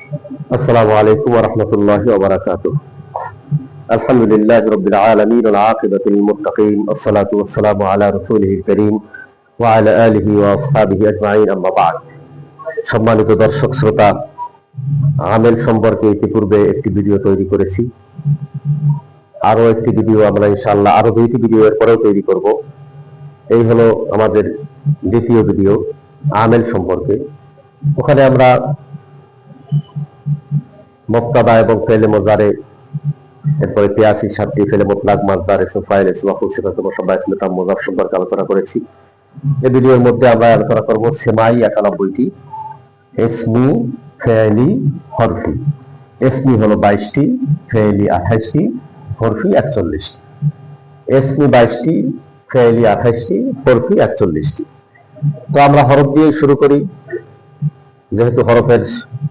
السلام عليكم ورحمة الله وبركاته. الحمد لله رب العالمين والعاقبة للمتقين والصلاة والسلام على رسوله الكريم وعلى آله وأصحابه أجمعين أما بعد. সম্মানিত দর্শক শ্রোতা, আমেল সম্পর্কে ইতিপূর্বে একটি ভিডিও তৈরি করেছি। আরো একটি ভিডিও আমরা ইনশাআল্লাহ আরো দুইটি ভিডিও এর পরেও তৈরি করব। এই হলো আমাদের দ্বিতীয় ভিডিও আমেল সম্পর্কে। ওখানে আমরা মুবতাদা এবং ফেলে মুজারে, এরপরে 83 7টি ফেলে মুতলাক মাসদার ইসম ফাইল ইসম মাফউল সিফাত মুশাব্বাহ ইসম তাম মুযাফ সম্পর্কে আলোচনা করেছি। এই ভিডিওর মধ্যে আমরা আলোচনা করব সেমাই 91টি, ইসমি ফেলি হরফি। ইসমি হলো 22টি, ফেলি 28টি, হরফি 41টি। ইসমি 22টি, ফেলি 28টি, হরফি 41টি। তো আমরা হরফ দিয়ে শুরু করি, যেহেতু হরফের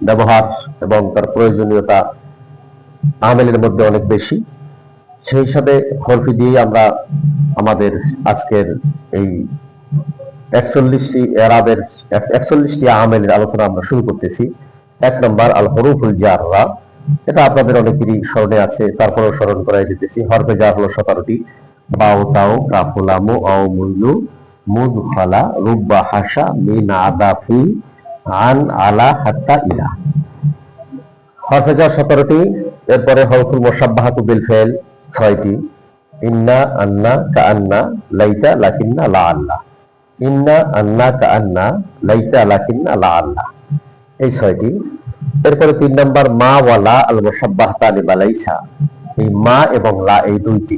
ব্যবহার এবং তার প্রয়োজনীয়তা আমেলের মধ্যে অনেক বেশি, সেই হিসাবে হরফি দিয়ে আমরা আমাদের আজকের এই 41টি এরাবের 41টি আমেলের আলোচনা আমরা শুরু করতেছি। 1 নম্বর আল হরুফুল জাররা। এটা আপনাদের অনেকেরই স্মরণে আছে, তারপরেও স্মরণ করাই দিতেছি। হরফে জার হলো 17টি। বাও তাও কাফু লামু আও মুলু মুদ খালা রুব্বা হাসা মিন আদাফি আন আলা হাত্তা ইলা। হরফে জার 17টি। এরপরে হরফুল মুশাব্বাহাতু বিল ফাইল 6টি। ইন্না আন্না কাআন্না লাইতা লাকিন্না লাআল্লা। ইন্না আন্না কাআন্না লাইতা লাকিন্না লাআল্লা, এই 6টি। এরপরে 3 নাম্বার মা ওয়ালা আল মুশাব্বাহাতানি বালাইসা। এই মা এবং লা এই দুইটি,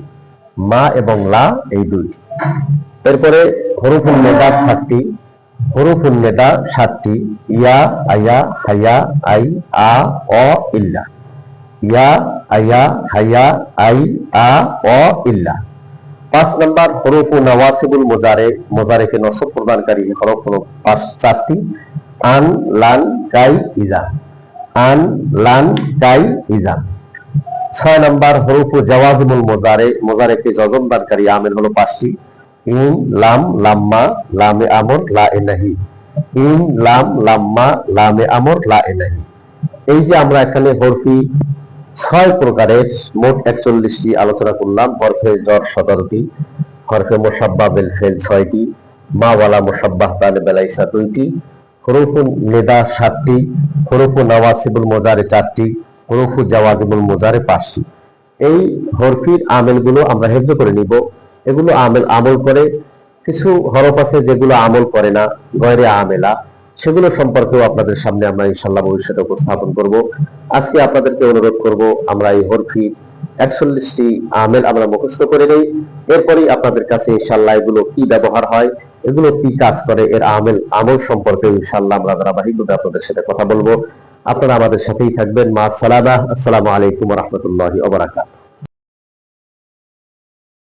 মা এবং লা এই দুইটি। এরপরে হরফুল নেদা 7টি, হরফুল নেদা 7টি। ইয়া আয়া হায়া আই আ অ ইল্লা। ইয়া আয়া হায়া আই আ অ ইল্লা। 5 নাম্বার হরফ নওয়াসিবুল মুজারে, মুজারেকে নসব প্রদানকারী হরফ হলো 4টি। আন লান কাই ইজা। আন লান কাই ইজা। 6 নাম্বার হরফ জাওয়াজিমুল মুজারে, মুজারেকে জজম দানকারী আমেল হলো 5টি। ইন লাম লাম্মা লামে আমর লা ইলাহি। ইন লাম লাম্মা লামে আমর লা ইলাহি। এই যে আমরা এখানে হরফি 6 প্রকারের মোট 41টি আলোচনা করলাম। হরফে জর 17টি, হরফে মুশাব্বাহ বিল ফাইল 6টি, মা ওয়ালা মুশাব্বাহ তানে বালাইসা 2টি, হরফুন নিদা 7টি, হরফু নওয়াসিবুল মুজারে 4টি, হরফু জাওয়াজিবুল মুজারে 5টি। এই হরফির আমেলগুলো আমরা হেফজ করে নিব। এগুলো আমল করে। কিছু হরফ আছে যেগুলো আমল করে না, গয়রে আমেলা, সেগুলো সম্পর্কেও আপনাদের সামনে আমরা ইনশাআল্লাহ ভবিষ্যতে উপস্থাপন করব। আজকে আপনাদেরকে অনুরোধ করব আমরা এই হরফি 41টি আমেল আমরা মুখস্থ করে নেই। এরপরেই আপনাদের কাছে ইনশাআল্লাহ এগুলো কি ব্যবহার হয়, এগুলো কি কাজ করে, এর আমল সম্পর্কে ইনশাআল্লাহ আমরা ধারাবাহিকভাবে আপনাদের সাথে কথা বলবো। আপনারা আমাদের সাথেই থাকবেন। মা সালামা। আসসালামু আলাইকুম ওয়া রাহমাতুল্লাহি ওয়া বারাকাতুহু।